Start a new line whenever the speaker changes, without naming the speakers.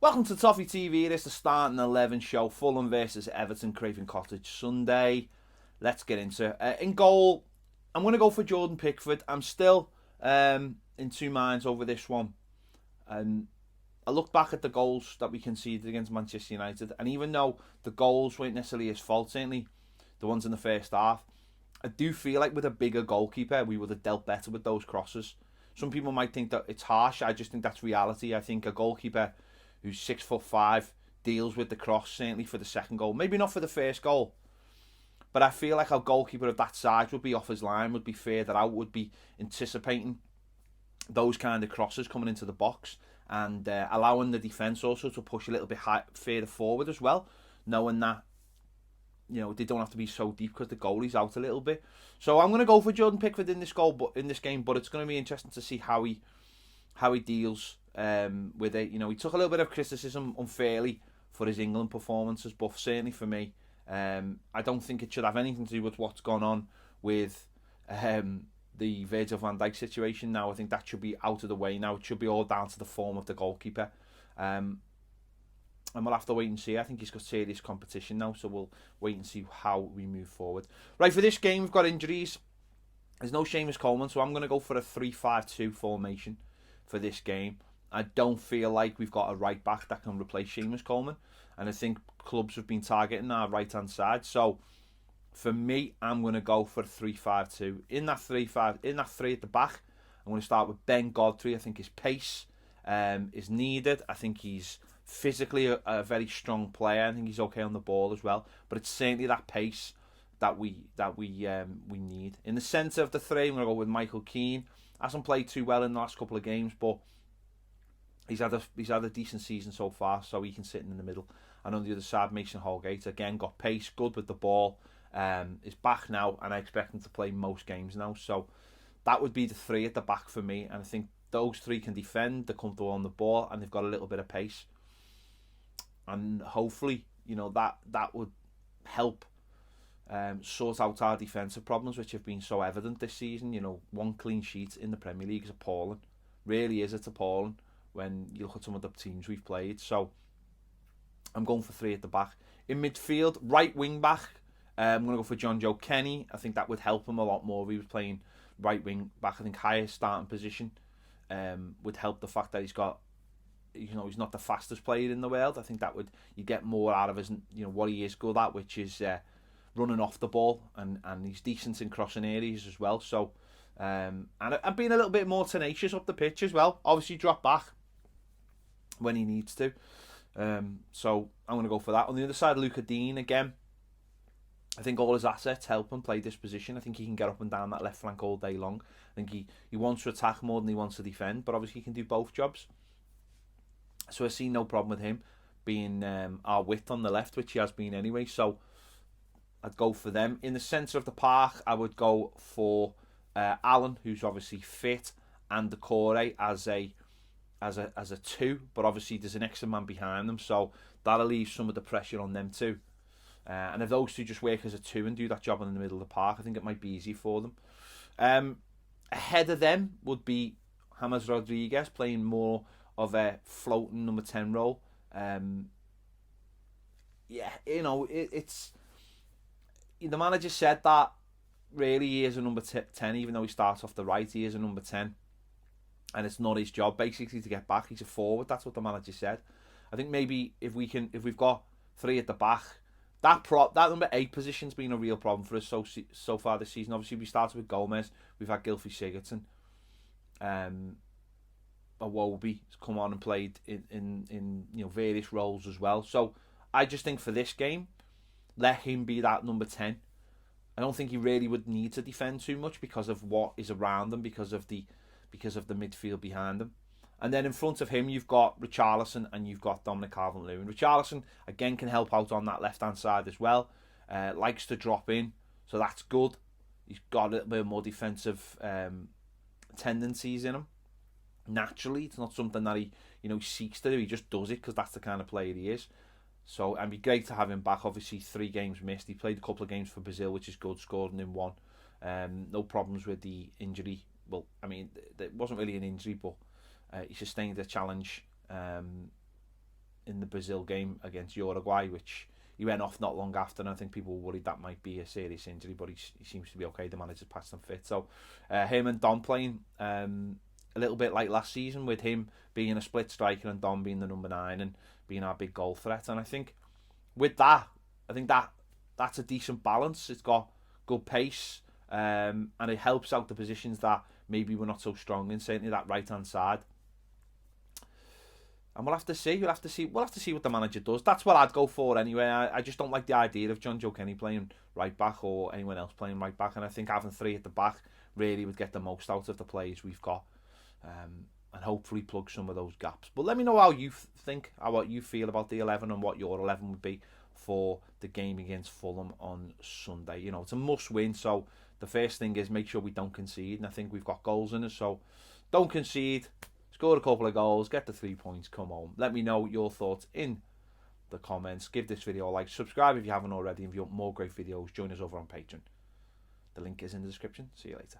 Welcome to Toffee TV. It's the starting 11 show. Fulham versus Everton, Craven Cottage Sunday. Let's get into it. In goal, I'm going to go for Jordan Pickford. I'm still in two minds over this one. I look back at the goals that we conceded against Manchester United, and even though the goals weren't necessarily his fault, certainly the ones in the first half, I do feel like with a bigger goalkeeper, we would have dealt better with those crosses. Some people might think that it's harsh. I just think that's reality. I think a goalkeeper who's 6'5" deals with the cross, certainly for the second goal. Maybe not for the first goal, but I feel like a goalkeeper of that size would be off his line, would be further out, would be anticipating those kind of crosses coming into the box and allowing the defence also to push a little bit further forward as well, knowing that they don't have to be so deep because the goalie's out a little bit. So I'm going to go for Jordan Pickford in this game, but it's going to be interesting to see how he deals with it. He took a little bit of criticism unfairly for his England performances, but certainly for me, I don't think it should have anything to do with what's gone on with the Virgil van Dijk situation now. I think that should be out of the way now. It should be all down to the form of the goalkeeper. And we'll have to wait and see. I think he's got serious competition now, so we'll wait and see how we move forward. Right, for this game, we've got injuries. There's no Seamus Coleman, so I'm going to go for a 3-5-2 formation for this game. I don't feel like we've got a right back that can replace Seamus Coleman, and I think clubs have been targeting our right-hand side. So for me, I'm going to go for a 3-5-2. In that 3 at the back, I'm going to start with Ben Godfrey. I think his pace is needed. I think he's physically a very strong player. I think he's okay on the ball as well. But it's certainly that pace that we need. In the centre of the three, I'm going to go with Michael Keane. Hasn't played too well in the last couple of games, but he's had a decent season so far, so he can sit in the middle. And on the other side, Mason Holgate, again, got pace, good with the ball, is back now, and I expect him to play most games now. So that would be the three at the back for me, and I think those three can defend, they're comfortable on the ball, and they've got a little bit of pace. And hopefully, that would help sort out our defensive problems, which have been so evident this season. One clean sheet in the Premier League is appalling. Really is, it's appalling when you look at some of the teams we've played. So I'm going for three at the back. In midfield, right wing back, I'm going to go for John Joe Kenny. I think that would help him a lot more if he was playing right wing back. I think higher starting position would help the fact that he's got, he's not the fastest player in the world. I think that you get more out of his, what he is good at, which is running off the ball, and he's decent in crossing areas as well. So and being a little bit more tenacious up the pitch as well. Obviously drop back when he needs to. So I'm going to go for that. On the other side, Luca Dean again. I think all his assets help him play this position. I think he can get up and down that left flank all day long. I think he wants to attack more than he wants to defend, but obviously he can do both jobs. So I see no problem with him being our width on the left, which he has been anyway. So I'd go for them. In the centre of the park, I would go for Allen, who's obviously fit, and Decore as a 2, but obviously there's an extra man behind them, so that'll leave some of the pressure on them too. And if those two just work as a 2 and do that job in the middle of the park, I think it might be easy for them. Ahead of them would be James Rodriguez, playing more of a floating number 10 role. It's the manager said that really he is a number 10, even though he starts off the right, he is a number 10. And it's not his job basically to get back. He's a forward. That's what the manager said. I think maybe if we've got 3 at the back, that number 8 position's been a real problem for us so far this season. Obviously, we started with Gomez. We've had Gylfi Sigurdsson. Iwobi's come on and played in various roles as well. So I just think for this game, let him be that number 10. I don't think he really would need to defend too much because of what is around him, because of the midfield behind him. And then in front of him, you've got Richarlison and you've got Dominic Calvert-Lewin. Richarlison, again, can help out on that left-hand side as well. Likes to drop in, so that's good. He's got a little bit more defensive tendencies in him. Naturally, it's not something that he seeks to do. He just does it because that's the kind of player he is. So, and it'd be great to have him back. Obviously, 3 games missed. He played a couple of games for Brazil, which is good, scoring in 1. No problems with the injury. Well, I mean, it wasn't really an injury, but he sustained a challenge in the Brazil game against Uruguay, which he went off not long after, and I think people were worried that might be a serious injury, but he seems to be okay. The manager's passed him fit. So him and Don playing a little bit like last season, with him being a split striker and Don being the number 9 and being our big goal threat. And I think with that, that's a decent balance. It's got good pace, and it helps out the positions that maybe we're not so strong in, certainly that right-hand side. And we'll have to see. We'll have to see what the manager does. That's what I'd go for anyway. I just don't like the idea of John Joe Kenny playing right back or anyone else playing right back. And I think having 3 at the back really would get the most out of the players we've got, and hopefully plug some of those gaps. But let me know how you think, what you feel about the 11 and what your 11 would be for the game against Fulham on Sunday. You know, it's a must-win. So the first thing is make sure we don't concede. And I think we've got goals in us. So don't concede. Score a couple of goals, get the 3 points, come home. Let me know your thoughts in the comments. Give this video a like. Subscribe if you haven't already. And if you want more great videos, join us over on Patreon. The link is in the description. See you later.